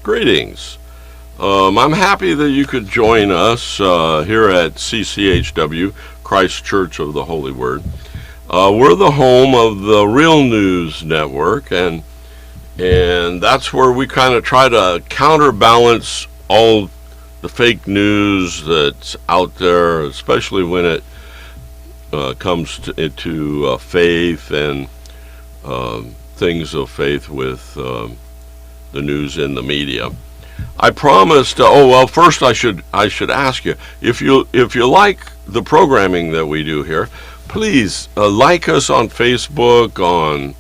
Greetings. I'm happy that you could join us here at CCHW, Christ Church of the Holy Word. We're the home of the Real News Network, and that's where we kind of try to counterbalance all the fake news that's out there, especially when it comes to faith and things of faith with the news in the media. I promised. First I should ask you if you like the programming that we do here. Please like us on Facebook, on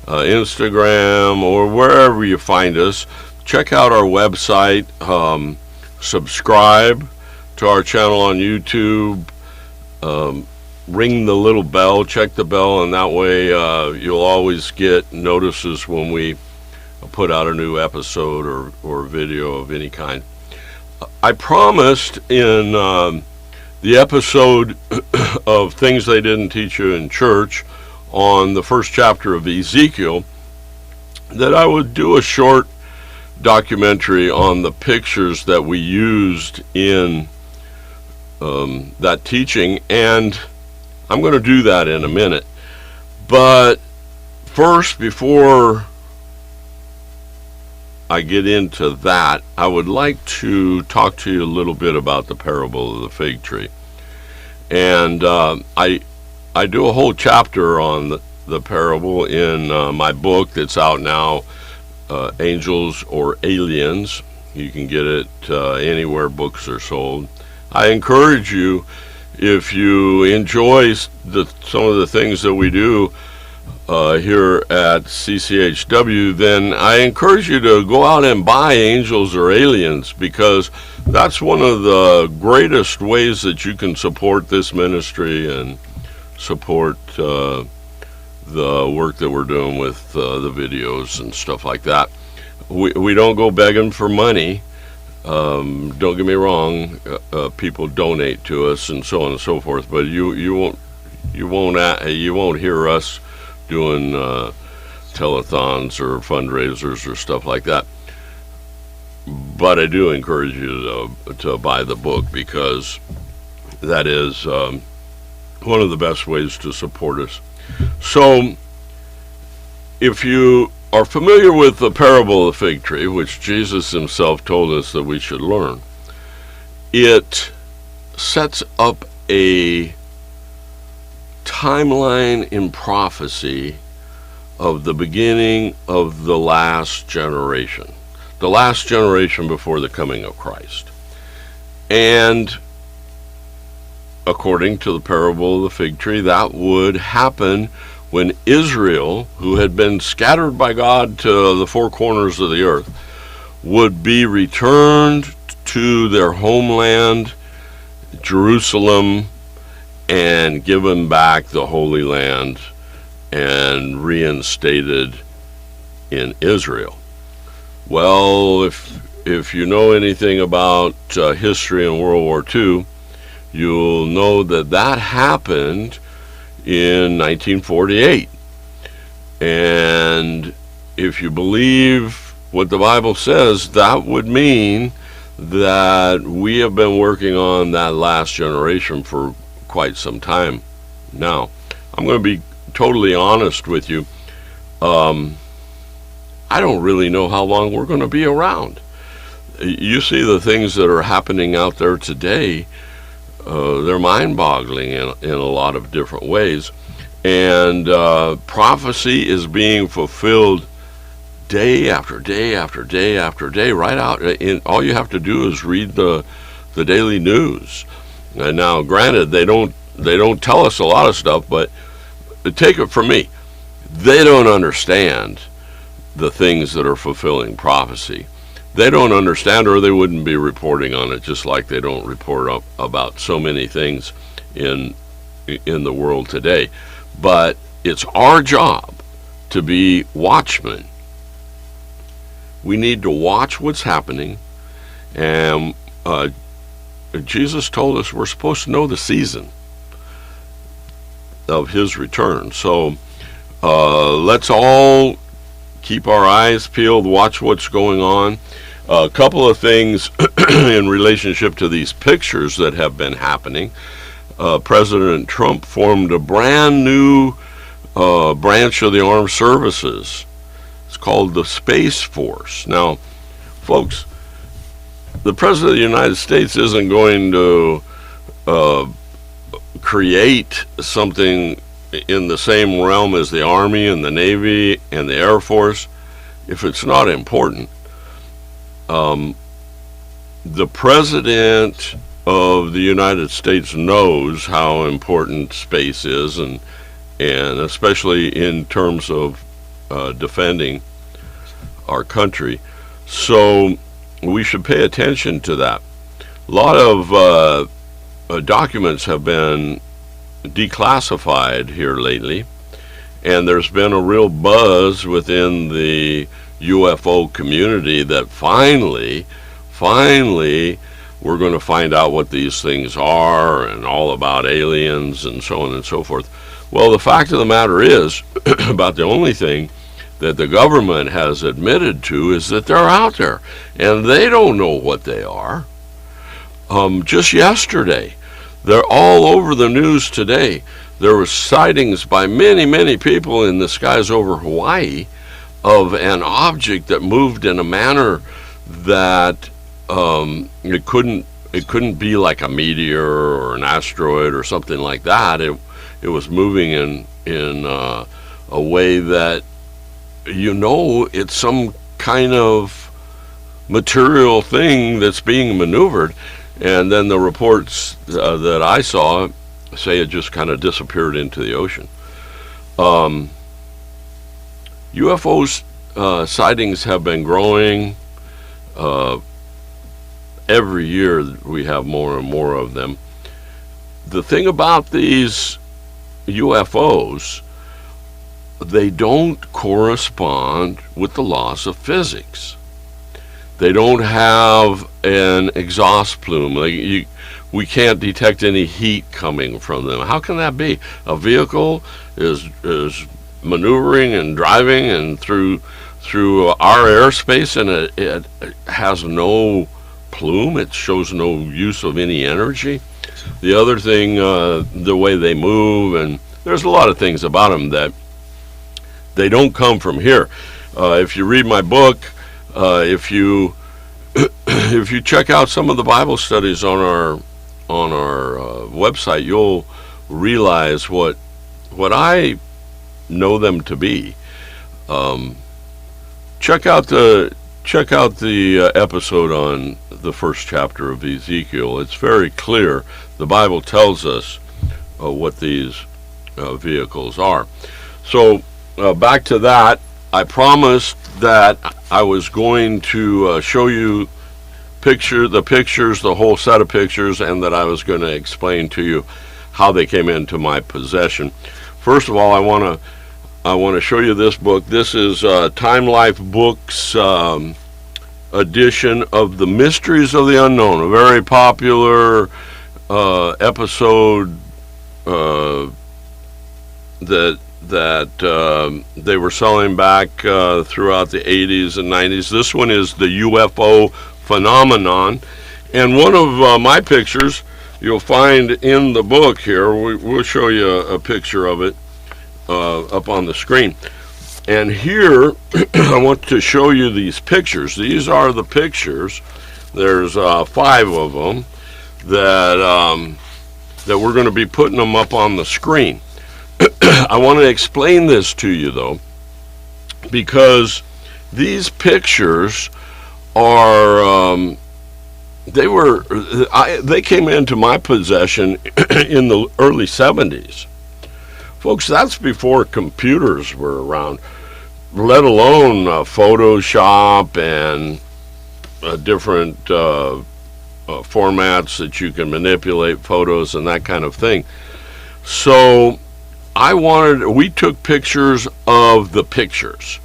Instagram, or wherever you find us. Check out our website. Subscribe to our channel on YouTube. Ring the little bell. Check the bell, and that way you'll always get notices when we put out a new episode or video of any kind. I promised in the episode of Things They Didn't Teach You in Church on the first chapter of Ezekiel that I would do a short documentary on the pictures that we used in that teaching, and I'm going to do that in a minute. But first, before I get into that, I would like to talk to you a little bit about the parable of the fig tree. And I do a whole chapter on the parable in my book that's out now, Angels or Aliens. You can get it anywhere books are sold. I encourage you, if you enjoy some of the things that we do here at CCHW, then I encourage you to go out and buy Angels or Aliens, because that's one of the greatest ways that you can support this ministry and support the work that we're doing with the videos and stuff like that. We don't go begging for money. Don't get me wrong. People donate to us and so on and so forth, but you won't hear us doing telethons or fundraisers or stuff like that. But I do encourage you to buy the book, because that is one of the best ways to support us. So, if you are familiar with the parable of the fig tree, which Jesus himself told us that we should learn, it sets up a timeline in prophecy of the beginning of the last generation before the coming of Christ. And according to the parable of the fig tree, that would happen when Israel, who had been scattered by God to the four corners of the earth, would be returned to their homeland, Jerusalem, and given back the Holy Land and reinstated in Israel. Well, if you know anything about history in World War II, you'll know that happened in 1948. And if you believe what the Bible says, that would mean that we have been working on that last generation for quite some time now. I'm going to be totally honest with you. I don't really know how long we're going to be around. You see the things that are happening out there today, they're mind-boggling in a lot of different ways. And prophecy is being fulfilled day after day after day after day, right out. All you have to do is read the daily news. And now, granted, they don't tell us a lot of stuff, but take it from me, they don't understand the things that are fulfilling prophecy. They don't understand, or they wouldn't be reporting on it, just like they don't report about so many things in the world today. But it's our job to be watchmen. We need to watch what's happening, and Jesus told us we're supposed to know the season of his return. So let's all keep our eyes peeled, watch what's going on. A couple of things in relationship to these pictures that have been happening. President Trump formed a brand new branch of the armed services. It's called the Space Force. Now, folks, the President of the United States isn't going to create something in the same realm as the Army and the Navy and the Air Force if it's not important. The President of the United States knows how important space is, and especially in terms of defending our country. So we should pay attention to that. A lot of documents have been declassified here lately, and there's been a real buzz within the UFO community that finally we're going to find out what these things are and all about aliens and so on and so forth. Well, the fact of the matter is, about the only thing that the government has admitted to is that they're out there, and they don't know what they are. Just yesterday, they're all over the news today. There were sightings by many people in the skies over Hawaii of an object that moved in a manner that it couldn't be like a meteor or an asteroid or something like that. It was moving in a way that, it's some kind of material thing that's being maneuvered. And then the reports that I saw say it just kind of disappeared into the ocean. UFO sightings have been growing. Every year we have more and more of them. The thing about these UFOs, they don't correspond with the laws of physics. They don't have an exhaust plume. We can't detect any heat coming from them. How can that be? A vehicle is maneuvering and driving and through our airspace, and it has no plume. It shows no use of any energy. The other thing, the way they move, and there's a lot of things about them that they don't come from here. If you read my book, if you check out some of the Bible studies on our website, you'll realize what I know them to be. Check out the episode on the first chapter of Ezekiel. It's very clear. The Bible tells us what these vehicles are. So back to that. I promised that I was going to show you the whole set of pictures, and that I was going to explain to you how they came into my possession. First of all, I want to show you this book. This is Time Life Books edition of The Mysteries of the Unknown, a very popular episode that they were selling back throughout the 80s and 90s. This one is the UFO phenomenon, and one of my pictures you'll find in the book here. We'll show you a picture of it up on the screen. And here I want to show you these pictures. These are the pictures. There's 5 of them that we're going to be putting them up on the screen. I want to explain this to you, though, because these pictures are they came into my possession in the early 70s. Folks, that's before computers were around, let alone Photoshop and different formats that you can manipulate photos and that kind of thing. So we took pictures of the pictures.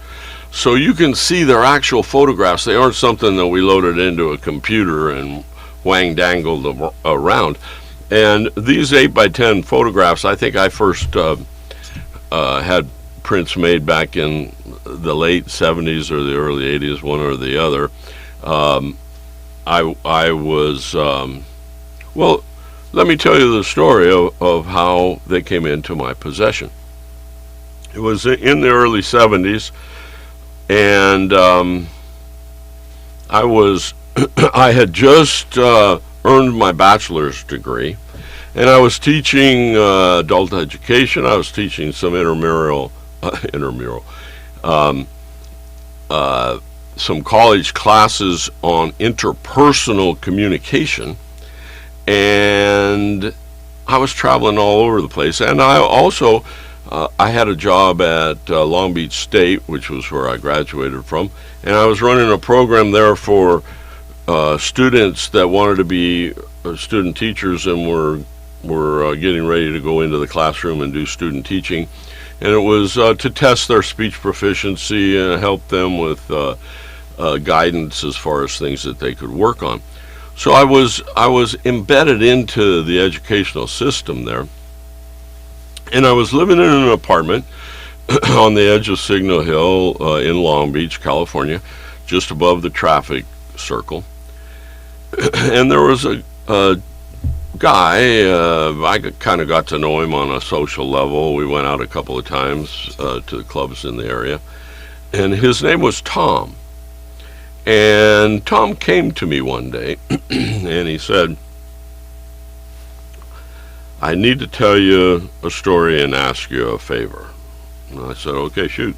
So you can see their actual photographs. They aren't something that we loaded into a computer and wang-dangled around. And these 8x10 photographs, I think I first had prints made back in the late 70s or the early 80s, one or the other. I was, well, let me tell you the story of how they came into my possession. It was in the early 70s, and I had just earned my bachelor's degree, and I was teaching adult education. I was teaching some some college classes on interpersonal communication, and I was traveling all over the place. And I also I had a job at Long Beach State, which was where I graduated from, and I was running a program there for students that wanted to be student teachers and were getting ready to go into the classroom and do student teaching. And it was to test their speech proficiency and help them with guidance as far as things that they could work on. So I was embedded into the educational system there, and I was living in an apartment on the edge of Signal Hill in Long Beach, California, just above the traffic circle. And there was a guy, I kind of got to know him on a social level. We went out a couple of times to the clubs in the area, and his name was Tom. And Tom came to me one day, and he said, "I need to tell you a story and ask you a favor." And I said, "Okay, shoot."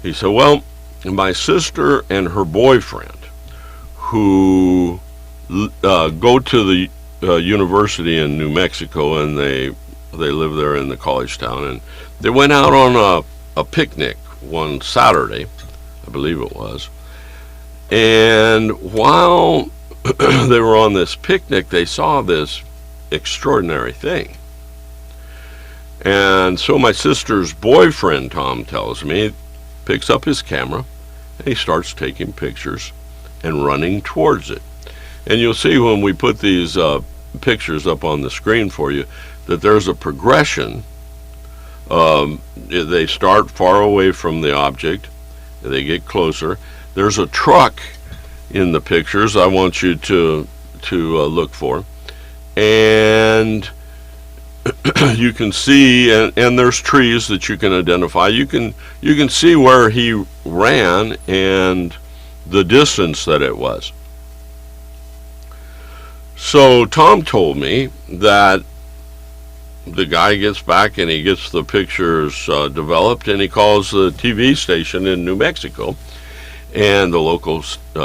He said, "Well, my sister and her boyfriend, who go to the university in New Mexico, and they live there in the college town, and they went out on a picnic one Saturday, I believe it was. And while they were on this picnic, they saw this extraordinary thing. And so my sister's boyfriend, Tom tells me, picks up his camera and he starts taking pictures and running towards it. And you'll see when we put these pictures up on the screen for you that there's a progression. They start far away from the object, they get closer. There's a truck in the pictures I want you to look for, and you can see, and there's trees that you can identify. You can see where he ran and the distance that it was. So Tom told me that the guy gets back and he gets the pictures developed, and he calls the TV station in New Mexico and the local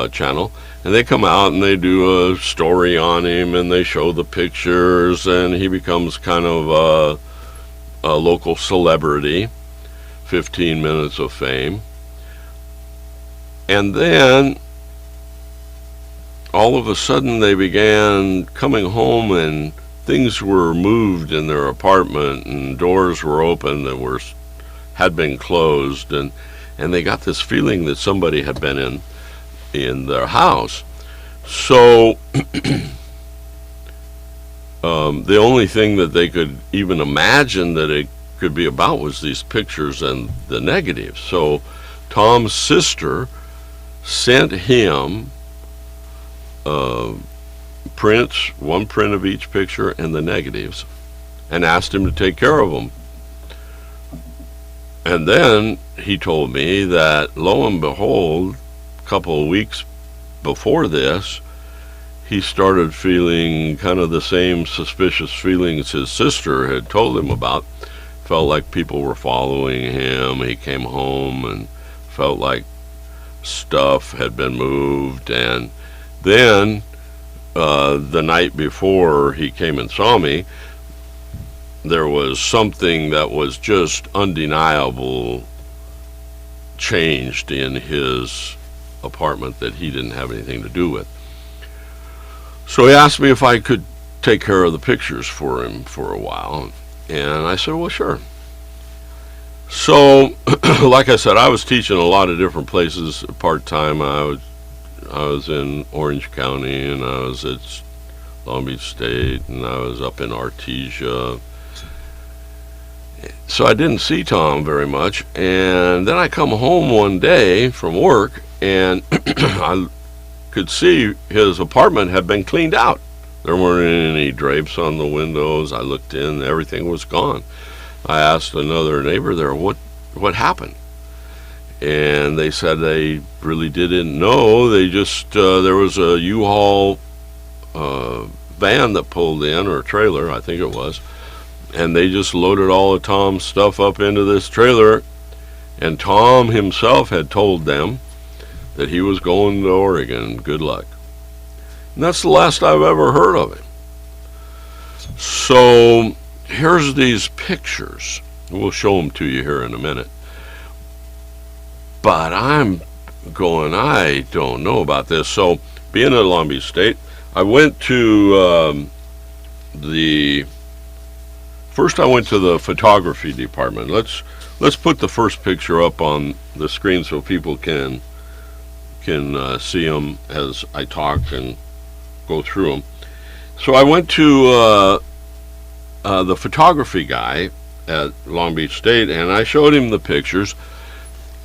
channel, and they come out and they do a story on him, and they show the pictures, and he becomes kind of a local celebrity, 15 minutes of fame. And then all of a sudden they began coming home, and things were moved in their apartment, and doors were open that had been closed, and they got this feeling that somebody had been in their house. So the only thing that they could even imagine that it could be about was these pictures and the negatives. So Tom's sister sent him prints, one print of each picture and the negatives, and asked him to take care of them. And then he told me that, lo and behold, a couple of weeks before this, he started feeling kind of the same suspicious feelings his sister had told him about. Felt like people were following him. He came home and felt like stuff had been moved. And then the night before he came and saw me, there was something that was just undeniable changed in his apartment that he didn't have anything to do with. So he asked me if I could take care of the pictures for him for a while, and I said, well, sure. So, like I said, I was teaching a lot of different places part-time. I was in Orange County, and I was at Long Beach State, and I was up in Artesia. So I didn't see Tom very much, and then I come home one day from work, and could see his apartment had been cleaned out. There weren't any drapes on the windows. I looked in, everything was gone. I asked another neighbor there, what happened? And they said they really didn't know. They just, there was a U-Haul van that pulled in, or trailer, I think it was, and they just loaded all of Tom's stuff up into this trailer, and Tom himself had told them that he was going to Oregon. Good luck. And that's the last I've ever heard of him. So here's these pictures. We'll show them to you here in a minute. But I'm going, I don't know about this. So being at Long Beach State, I went to first I went to the photography department. Let's put the first picture up on the screen so people can see them as I talk and go through them. So I went to the photography guy at Long Beach State, and I showed him the pictures,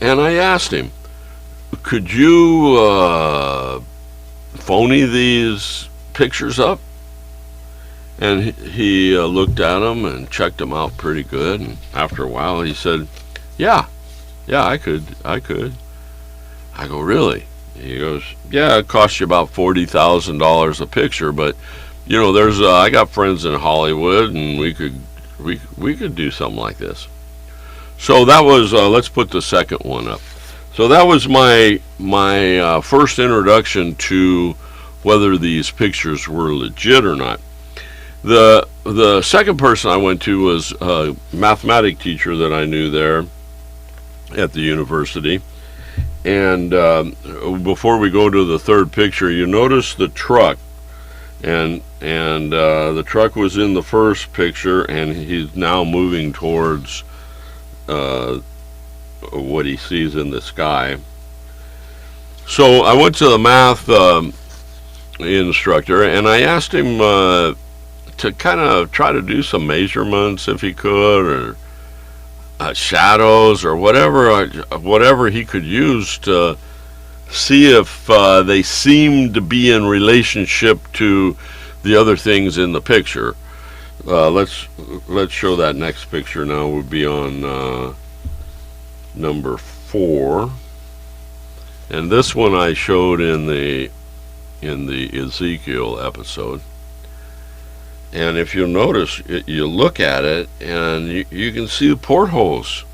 and I asked him, could you phony these pictures up? And he looked at them and checked them out pretty good, and after a while he said, yeah, I could. I go, really? He goes, yeah, it costs you about $40,000 a picture, but you know, there's I got friends in Hollywood, and we could do something like this. So that was let's put the second one up. So that was my first introduction to whether these pictures were legit or not. The second person I went to was a mathematics teacher that I knew there at the university. And before we go to the third picture, you notice the truck, and the truck was in the first picture, and he's now moving towards what he sees in the sky. So I went to the math instructor, and I asked him to kind of try to do some measurements if he could, or shadows, or whatever he could use to see if they seemed to be in relationship to the other things in the picture. Let's show that next picture now. We'll be on number 4, and this one I showed in the Ezekiel episode. And if you'll notice, you look at it, and you can see the portholes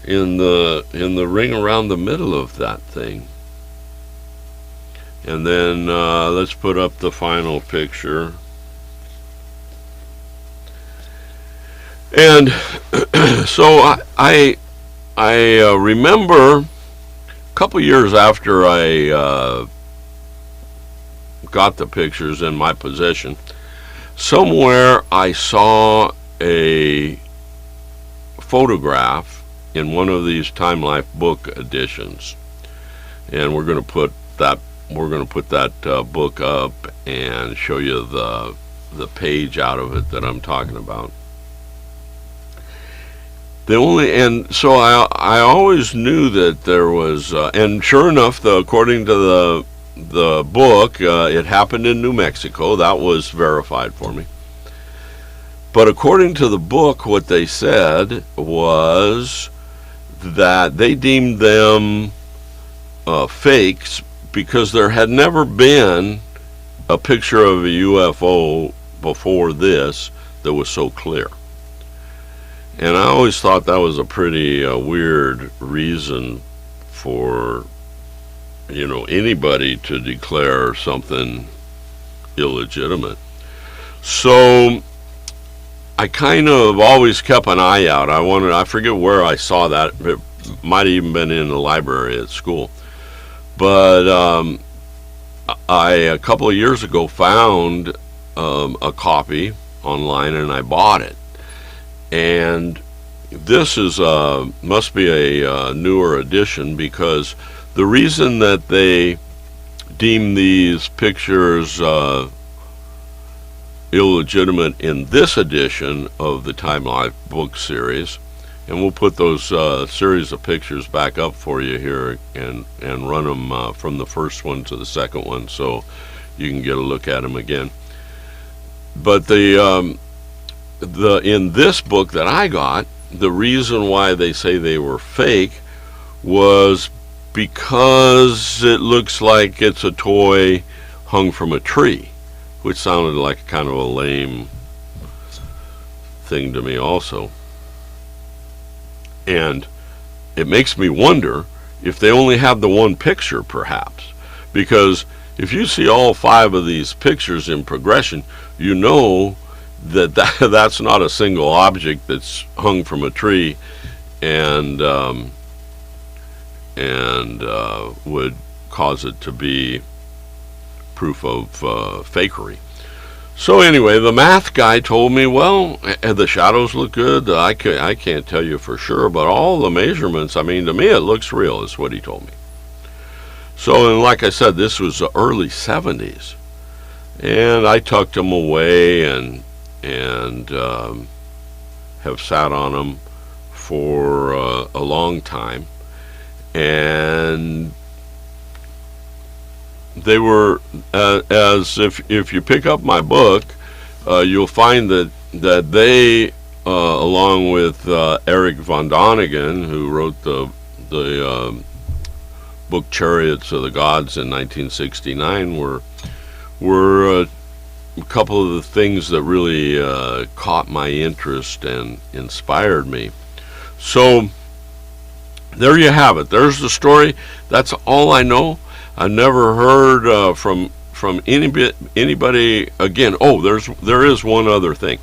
in the ring around the middle of that thing. And then let's put up the final picture. And so I remember a couple years after I got the pictures in my possession, somewhere I saw a photograph in one of these Time Life book editions, and we're going to put that book up and show you the page out of it that I'm talking about. So I always knew that there was, and sure enough, according to the book, it happened in New Mexico. That was verified for me. But according to the book, what they said was that they deemed them fakes because there had never been a picture of a UFO before this that was so clear. And I always thought that was a pretty weird reason for anybody to declare something illegitimate. So I kind of always kept an eye out. I forget where I saw that. It might have even been in the library at school. But I, a couple of years ago, found a copy online, and I bought it. And this is must be a newer edition, because the reason that they deem these pictures illegitimate in this edition of the Time Life book series And we'll put those series of pictures back up for you here and run them from the first one to the second one so you can get a look at them again. But in this book that I got, the reason why they say they were fake was because it looks like it's a toy hung from a tree, which sounded like kind of a lame thing to me also. And it makes me wonder if they only have the one picture, perhaps. Because if you see all 5 of these pictures in progression, you know that's not a single object that's hung from a tree and would cause it to be proof of fakery. So anyway, the math guy told me, well, the shadows look good. I can't tell you for sure, but all the measurements, I mean, to me it looks real, is what he told me. So, and like I said, this was the early 70s. And I tucked them away and have sat on them for a long time. And they were, as if you pick up my book, you'll find that they, along with Eric von Däniken, who wrote the book Chariots of the Gods in 1969, were a couple of the things that really caught my interest and inspired me. So there you have it. There's the story. That's all I know. I've never heard from anybody again. Oh, there is one other thing,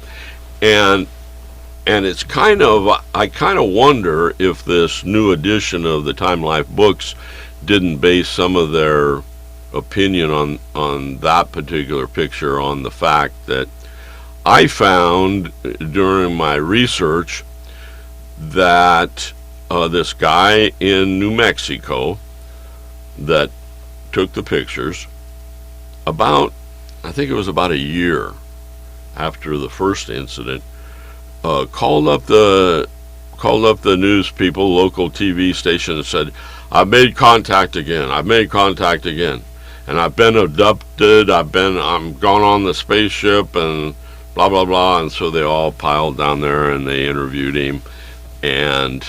and it's I kind of wonder if this new edition of the Time Life books didn't base some of their opinion on that particular picture on the fact that I found during my research that this guy in New Mexico that took the pictures, I think it was about a year after the first incident, called up the news people, local TV station, and said, I've made contact again, and I've been abducted, I'm gone on the spaceship, and blah blah blah. And so they all piled down there and they interviewed him, and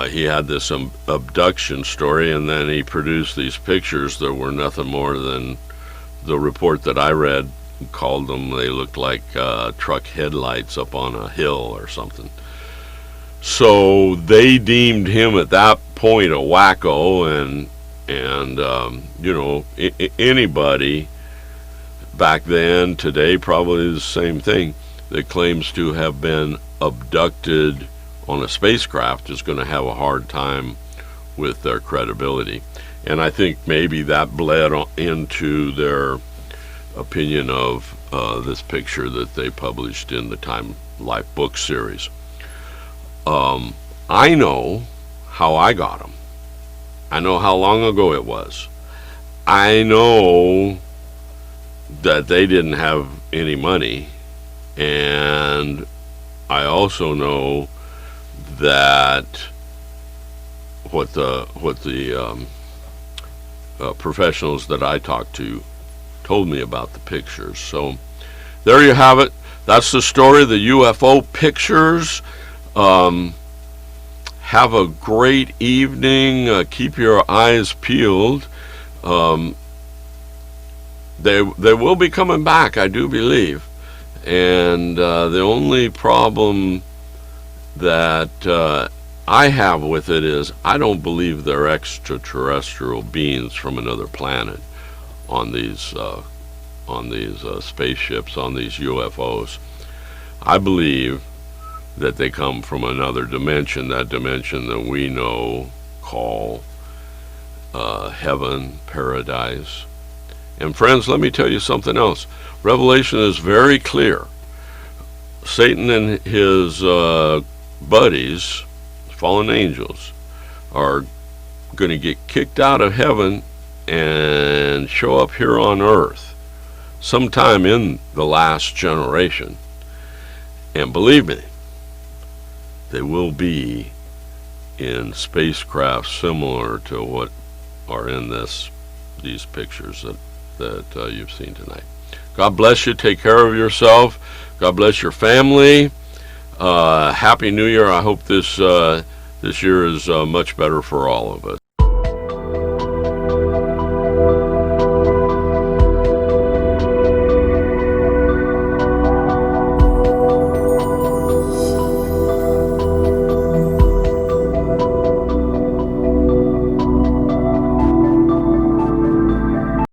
he had this abduction story, and then he produced these pictures that were nothing more than the report that I read called them. They looked like truck headlights up on a hill or something. So they deemed him at that point a wacko, and anybody back then, today, probably the same thing, that claims to have been abducted on a spacecraft is going to have a hard time with their credibility. And I think maybe that bled into their opinion of this picture that they published in the Time Life book series. I know how I got them. I know how long ago it was. I know that they didn't have any money, and I also know that what the professionals that I talked to told me about the pictures. So there you have it. That's the story, the UFO pictures. Have a great evening. Keep your eyes peeled. They will be coming back, I do believe. And the only problem that I have with it is I don't believe they're extraterrestrial beings from another planet on these spaceships, on these UFOs. I believe that they come from another dimension, that dimension that we know, call heaven, paradise. And friends, let me tell you something else. Revelation is very clear. Satan and his buddies, fallen angels, are going to get kicked out of heaven and show up here on earth sometime in the last generation. And believe me, they will be in spacecraft similar to what are in these pictures that you've seen tonight. God bless you. Take care of yourself. God bless your family. Happy New Year. I hope this year is much better for all of us.